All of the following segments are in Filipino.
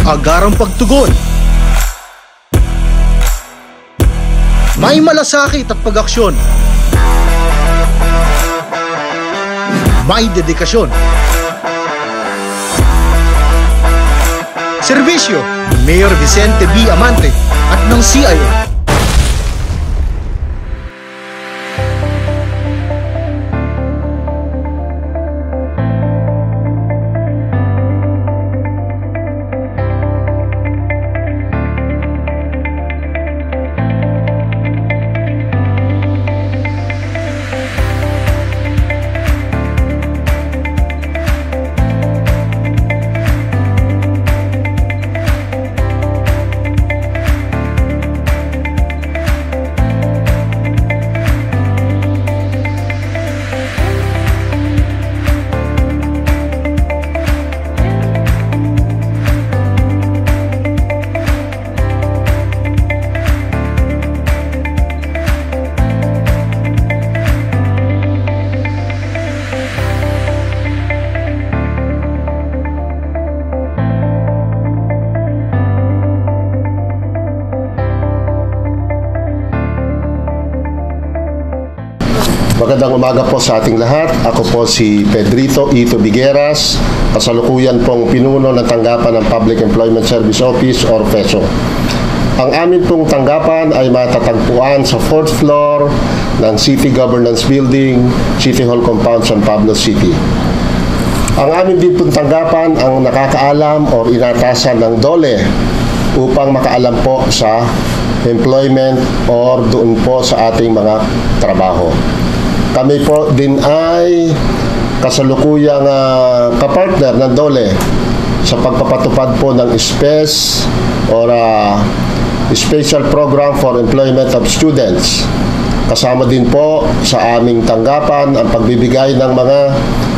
agarang pagtugon. May malasakit at pag-aksyon. May dedikasyon. Serbisyo ni Mayor Vicente B. Amante at ng CIO. Magandang umaga po sa ating lahat. Ako po si Pedrito Ito Bigueras, kasalukuyan pong pinuno ng tanggapan ng Public Employment Service Office or PESO. Ang amin pong tanggapan ay matatagpuan sa 4th floor ng City Governance Building, City Hall Compound, San Pablo City. Ang amin din pong tanggapan ang nakakaalam o inatasan ng DOLE upang makaalam po sa employment or doon po sa ating mga trabaho. Kami po din ay kasalukuyang kapartner ng DOLE sa pagpapatupad po ng SPES or Special Program for Employment of Students. Kasama din po sa aming tanggapan ang pagbibigay ng mga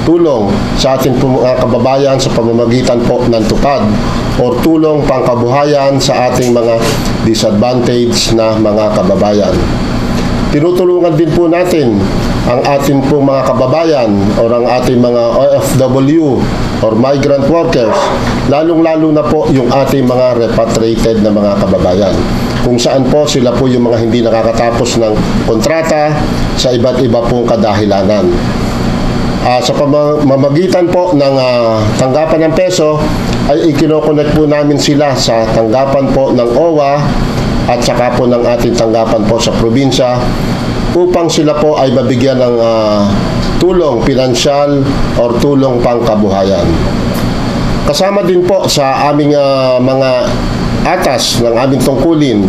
tulong sa ating mga kababayan sa pamamagitan po ng TUPAD or tulong pangkabuhayan sa ating mga disadvantaged na mga kababayan. Tinutulungan din po natin ang ating pong mga kababayan o ang ating mga OFW or migrant workers, lalong-lalo na po yung ating mga repatriated na mga kababayan. Kung saan po sila po yung mga hindi nakakatapos ng kontrata sa iba't iba pong kadahilanan. Sa pamamagitan po ng tanggapan ng PESO, ay ikinokonect po namin sila sa tanggapan po ng OWA at saka po ng ating tanggapan po sa probinsya upang sila po ay mabigyan ng tulong pinansyal or tulong pangkabuhayan. Kasama din po sa aming mga atas ng aming tungkulin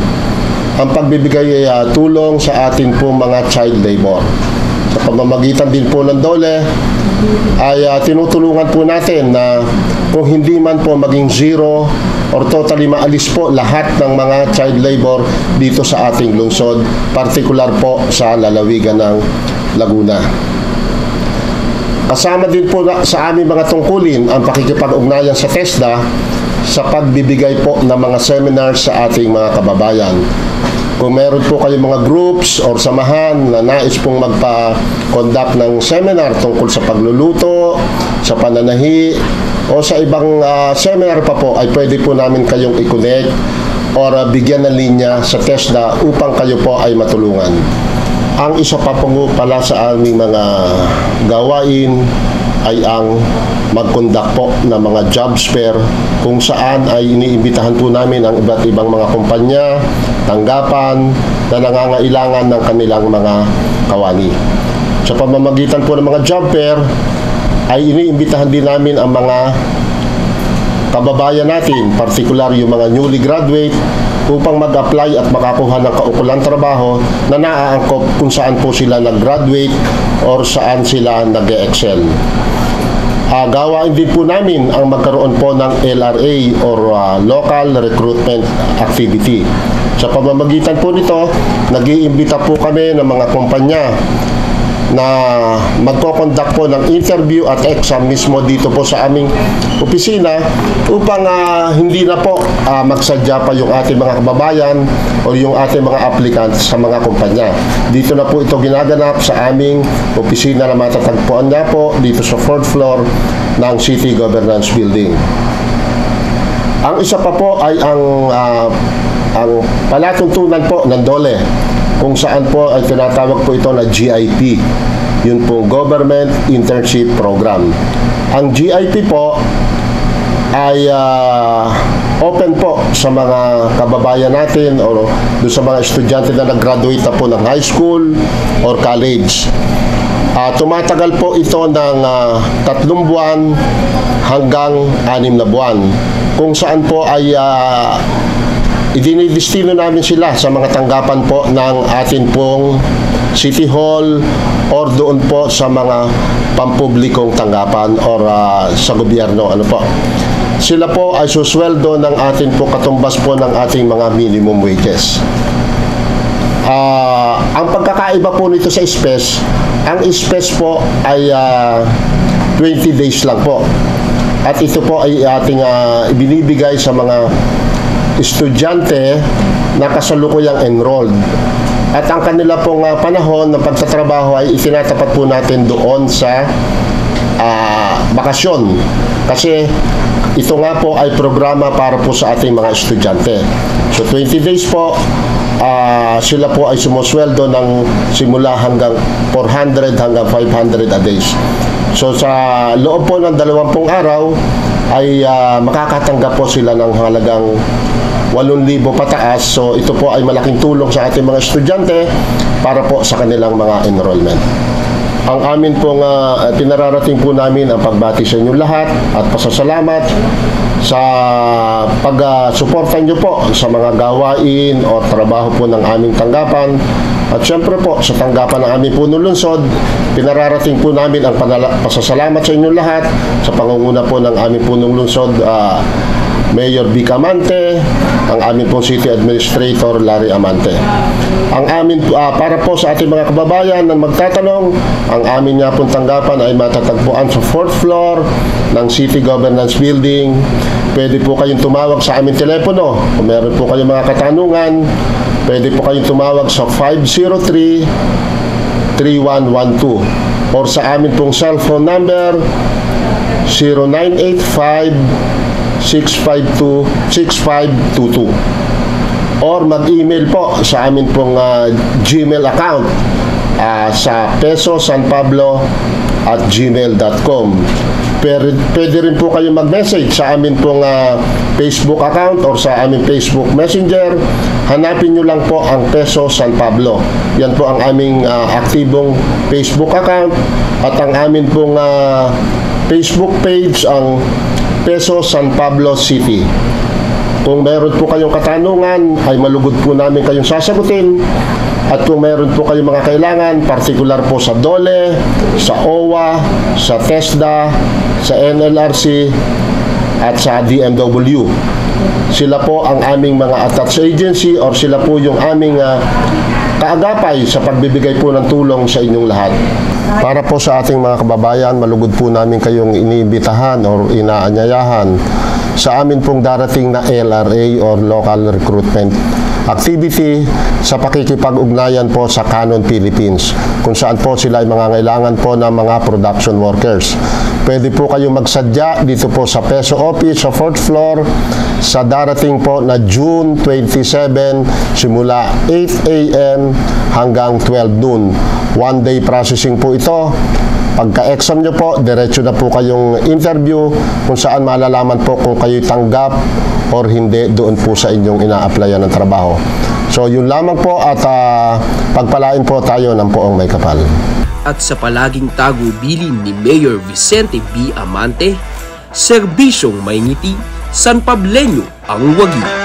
ang pagbibigay tulong sa ating po mga child labor. Sa pamamagitan din po ng DOLE ay tinutulungan po natin na kung hindi man po maging zero or totally maalis po lahat ng mga child labor dito sa ating lungsod, partikular po sa lalawigan ng Laguna. Kasama din po sa aming mga tungkulin ang pakikipag-ugnayan sa TESDA sa pagbibigay po ng mga seminars sa ating mga kababayan. Kung meron po kayong mga groups or samahan na nais pong magpa-conduct ng seminar tungkol sa pagluluto, sa pananahi, o sa ibang seminar pa po, ay pwede po namin kayong i-connect or bigyan ng linya sa TESDA upang kayo po ay matulungan. Ang isa pa po pala sa aming mga gawain ay ang mag-conduct po ng mga job fair kung saan ay iniimbitahan po namin ang iba't ibang mga kumpanya, tanggapan na nangangailangan ng kanilang mga kawani. Sa pamamagitan po ng mga job fair ay iniimbitahan din namin ang mga kababayan natin, particular yung mga newly graduate, upang mag-apply at makakuha ng kaukulang trabaho na naaangkop kung saan po sila nag-graduate or saan sila nag-excel. Gawain din po namin ang magkaroon po ng LRA or Local Recruitment Activity. Sa pamamagitan po nito, nag-iimbita po kami ng mga kumpanya na magko-conduct po ng interview at exam mismo dito po sa aming opisina upang hindi na po magsadya pa yung ating mga kababayan o yung ating mga applicants sa mga kumpanya. Dito na po ito ginaganap sa aming opisina na matatagpuan niya po dito sa 4th floor ng City Governance Building. Ang isa pa po ay ang palatuntunan po ng DOLE, kung saan po ay tinatawag po ito na GIP. Yun po, Government Internship Program. Ang GIP po ay open po sa mga kababayan natin o doon sa mga estudyante na nag-graduate na po ng high school or college. Tumatagal po ito ng 3 buwan hanggang 6 na buwan, kung saan po ay idinidestino namin sila sa mga tanggapan po ng atin pong City Hall or doon po sa mga pampublikong tanggapan or sa gobyerno. Sila po ay susweldo ng atin po katumbas po ng ating mga minimum wages. Ang pagkakaiba po nito sa SPES, ang SPES po ay 20 days lang po. At ito po ay ating ibinibigay sa mga estudyante na kasalukuyang enrolled. At ang kanila pong panahon ng pagtatrabaho ay itinatapat po natin doon sa bakasyon. Kasi ito nga po ay programa para po sa ating mga estudyante. So 20 days po, sila po ay sumusweldo ng simula hanggang 400 hanggang 500 a days. So sa loob po ng 20 araw ay makakatanggap po sila ng halagang 8,000 pataas. So ito po ay malaking tulong sa ating mga estudyante para po sa kanilang mga enrollment. Ang amin pong pinararating po namin ang pagbati sa inyong lahat at pasasalamat sa pag-suporta nyo po sa mga gawain o trabaho po ng aming tanggapan. At syempre po sa tanggapan ng aming punong lungsod, pinararating po namin ang pasasalamat sa inyong lahat sa pangunguna po ng aming punong lungsod, Mayor Vic Amante, ang aming pong City Administrator Larry Amante. Ang amin para po sa ating mga kababayan na magtatanong, ang amin nga pong tanggapan ay matatagpuan sa 4th floor ng City Governance Building. Pwede po kayong tumawag sa aming telepono kung meron po kayong mga katanungan. Pwede po kayong tumawag sa 503-3112 or sa amin pong cellphone number 0985-652-6522 or mag-email po sa amin pong Gmail account sa pesosanpablo@gmail.com. Pwede rin po kayo mag-message sa amin pong Facebook account or sa aming Facebook Messenger. Hanapin nyo lang po ang Peso San Pablo. Yan po ang aming aktibong Facebook account at ang amin pong Facebook page ang Peso San Pablo City. Kung meron po kayong katanungan, ay malugod po namin kayong sasagutin. At kung meron po kayong mga kailangan, partikular po sa DOLE, sa OWA, sa TESDA, sa NLRC, at sa DMW. Sila po ang aming mga attached agency or sila po yung aming kaagapay sa pagbibigay po ng tulong sa inyong lahat. Para po sa ating mga kababayan, malugod po namin kayong iniimbitahan or inaanyayahan sa amin pong darating na LRA or Local Recruitment Activity sa pakikipag-ugnayan po sa Canon Philippines, kung saan po sila ay mangangailangan po ng mga production workers. Pwede po kayong magsadya dito po sa Peso Office sa 4th floor sa darating po na June 27 simula 8 a.m. hanggang 12 noon. One day processing po ito. Pagka-exam nyo po, diretso na po kayong interview kung saan malalaman po kung kayo'y tanggap or hindi doon po sa inyong ina-applyan ng trabaho. So yun lamang po at pagpalain po tayo ng poong may kapal. At sa palaging tagubilin ni Mayor Vicente B. Amante, serbisyong may ngiti, San Pableño ang wagi.